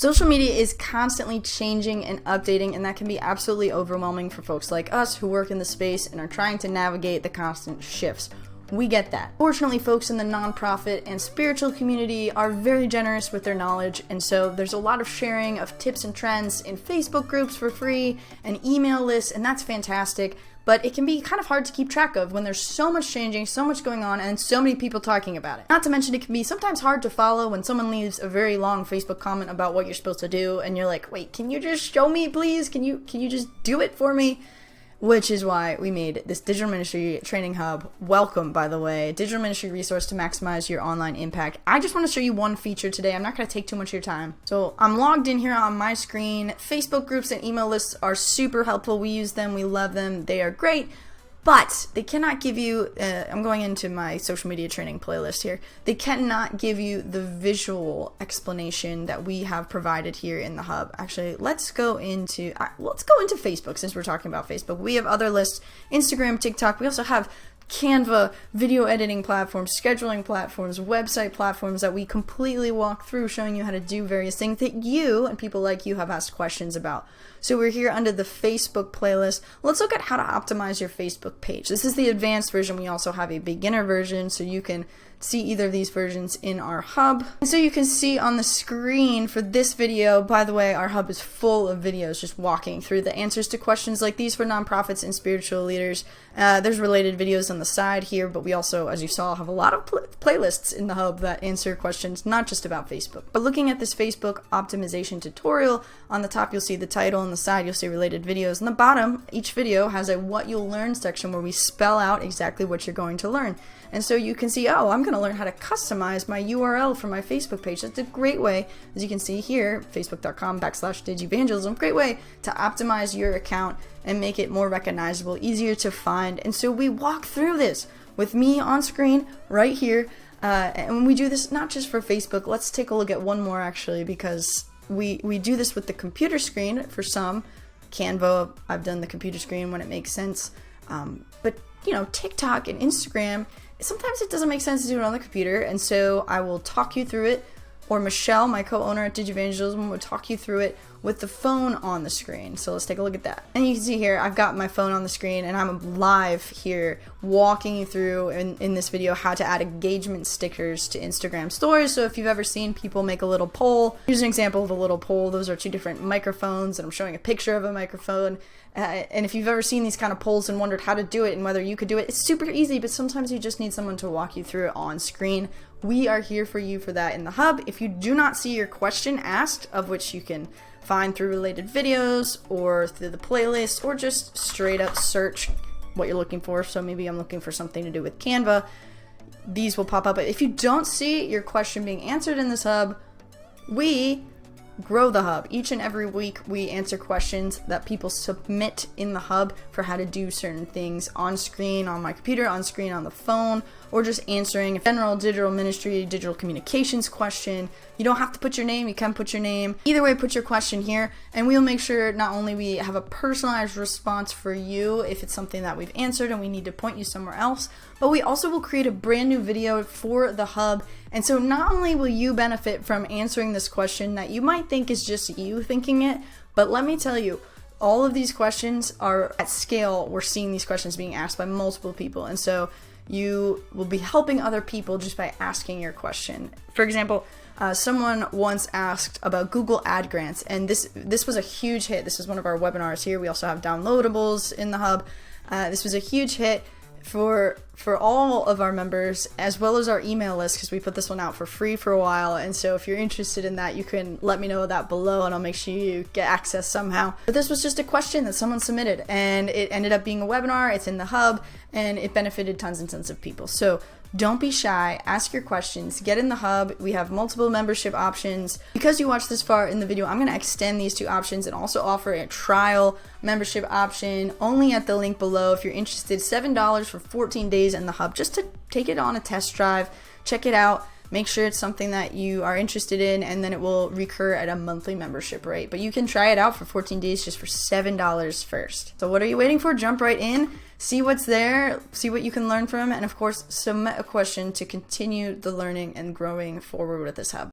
Social media is constantly changing and updating, and that can be absolutely overwhelming for folks like us who work in the space and are trying to navigate the constant shifts. We get that. Fortunately, folks in the nonprofit and spiritual community are very generous with their knowledge, and so there's a lot of sharing of tips and trends in Facebook groups for free and email lists, and that's fantastic. But it can be kind of hard to keep track of when there's so much changing, so much going on, and so many people talking about it. Not to mention it can be sometimes hard to follow when someone leaves a very long Facebook comment about what you're supposed to do, and you're like, wait, can you just show me, please? Can you just do it for me? Which is why we made this digital ministry training hub. Welcome, by the way, digital ministry resource to maximize your online impact. I just want to show you one feature today. I'm not going to take too much of your time. So I'm logged in here on my screen. Facebook groups and email lists are super helpful. We use them. We love them. They are great. But they cannot give you, I'm going into my social media training playlist here. They cannot give you the visual explanation that we have provided here in the hub. Actually, let's go into Facebook since we're talking about Facebook. We have other lists, Instagram, TikTok. We also have Canva, video editing platforms, scheduling platforms, website platforms that we completely walk through showing you how to do various things that you and people like you have asked questions about. So we're here under the Facebook playlist. Let's look at how to optimize your Facebook page. This is the advanced version. We also have a beginner version, so you can see either of these versions in our hub. And so you can see on the screen for this video, by the way, our hub is full of videos just walking through the answers to questions like these for nonprofits and spiritual leaders. There's related videos on the side here, but we also, as you saw, have a lot of playlists in the hub that answer questions not just about Facebook. But looking at this Facebook optimization tutorial, on the top you'll see the title, on the side you'll see related videos. On the bottom, each video has a what you'll learn section where we spell out exactly what you're going to learn. And so you can see, oh, I'm going to learn how to customize my URL for my Facebook page. That's a great way, as you can see here, facebook.com/Digivangelism, great way to optimize your account and make it more recognizable, easier to find. And so we walk through this with me on screen right here. And we do this not just for Facebook. Let's take a look at one more actually, because we do this with the computer screen for some. Canva, I've done the computer screen when it makes sense. But you know, TikTok and Instagram, sometimes it doesn't make sense to do it on the computer, and so I will talk you through it, or Michelle, my co-owner at Digivangelism, will talk you through it with the phone on the screen. So let's take a look at that. And you can see here, I've got my phone on the screen, and I'm live here walking you through in this video how to add engagement stickers to Instagram stories. So if you've ever seen people make a little poll, here's an example of a little poll. Those are two different microphones, and I'm showing a picture of a microphone. And if you've ever seen these kind of polls and wondered how to do it and whether you could do it, it's super easy, but sometimes you just need someone to walk you through it on screen. We are here for you for that in the hub. If you do not see your question asked, of which you can find through related videos or through the playlist, or just straight up search what you're looking for. So maybe I'm looking for something to do with Canva. These will pop up. But if you don't see your question being answered in this hub, we grow the hub. Each and every week we answer questions that people submit in the hub for how to do certain things on screen, on my computer, on screen, on the phone, or just answering a general digital ministry, digital communications question. You don't have to put your name, you can put your name. Either way, put your question here, and we'll make sure not only we have a personalized response for you if it's something that we've answered and we need to point you somewhere else, but we also will create a brand new video for the hub. And so not only will you benefit from answering this question that you might think is just you thinking it, but let me tell you, all of these questions are at scale. We're seeing these questions being asked by multiple people, and so you will be helping other people just by asking your question. For example, someone once asked about Google ad grants, and this was a huge hit. This is one of our webinars here. We also have downloadables in the hub. This was a huge hit for all of our members, as well as our email list, because we put this one out for free for a while. And so if you're interested in that, you can let me know that below and I'll make sure you get access somehow. But this was just a question that someone submitted, and it ended up being a webinar. It's in the hub, and it benefited tons and tons of people. So don't be shy, ask your questions, get in the hub. We have multiple membership options. Because you watched this far in the video, I'm gonna extend these two options and also offer a trial membership option only at the link below. If you're interested, $7 for 14 days in the hub, just to take it on a test drive, check it out, make sure it's something that you are interested in, and then it will recur at a monthly membership rate. But you can try it out for 14 days just for $7 first. So what are you waiting for? Jump right in. See what's there, see what you can learn from, and of course, submit a question to continue the learning and growing forward with this hub.